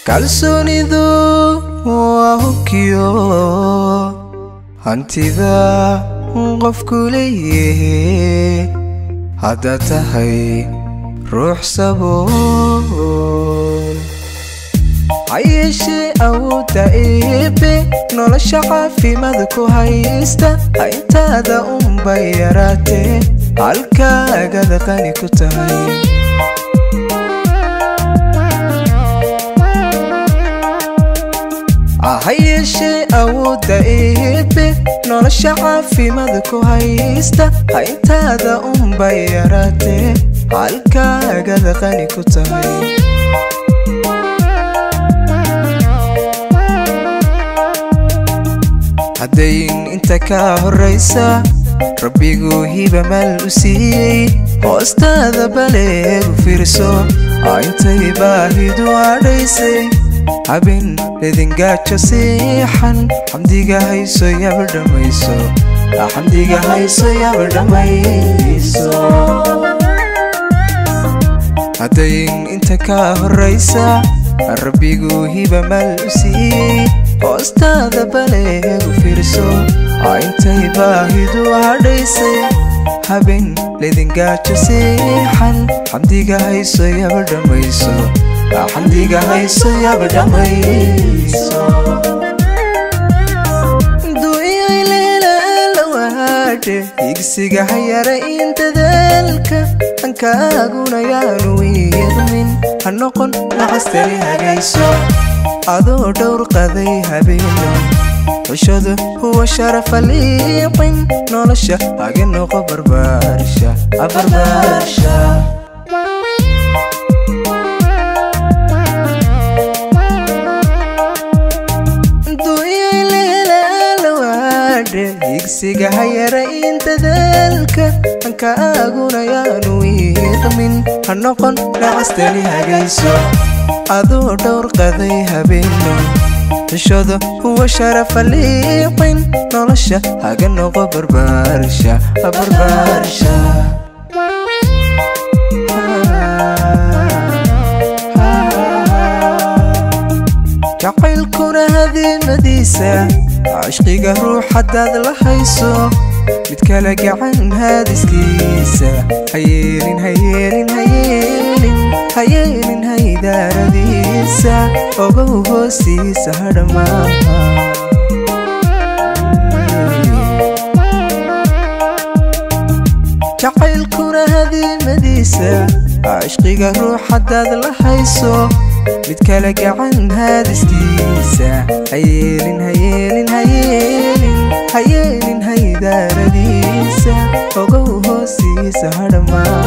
kalsoonidu waa hubkiyo hantida qofku leeyahay haddaad tahay ruux sabool hayeeshee awoodda eebbe nolosha caafimaad ku haysta intaada unbay yaraatee halkaagada qani ku tahay hayeeshee awoodda eebbe nolosha caafimaad ku haysta intaada unbay yaraatee halkaagada qani ku tahay haddayn inta ka horraysa rabbigu hiba maal u siiyey hoostaada baleegu fiirso intay baahidu adhaysay habeen ledingaajo siixan xamdiga hayso yaba dhammayso xamdiga hayso yaba dhammayso haddayn inta ka horraysa rabbigu hiba maal u siiyey hoostaada baleegu fiirso intay baahidu adhaysay habeen ledingaajo siixan xamdiga hayso yaba dhammayso xamdiga hayso yaba dhammayso duuyay leela waadhe higsiga hayara in dadaalka ankaaguna yaanu wiiqmin ha noqon nacastari hagayso adoo dhowr qaday habeeno xushadu huwa sharafa liiqin nolosha haga noqo barbaarsha barbaarsha duuyay leela waadhe higsiga hayara in dadaalka ankaaguna yaanu wiiqmin ha noqon nacastani hagayso adoo dhowr qaday habeeno xushadu huwa sharafa liiqin nolosha haga noqo barbaarsha barbaarsha jacaylkuna hadiimadiisa cishqiga ruux haddaad la hayso mid kala gacan haadiskiisa hayeelin hayeelin hayeelin hayeelin haydaaradiisa ogow hoostiisa hadhamaa jacaylkuna hadiimadiisa cishqiga ruux haddaad la hayso mid kala gacan haadiskiisa hayeelin hayeelin hayeelin hayeelin haydaaradiisa ogow hoostiisa hadhamaa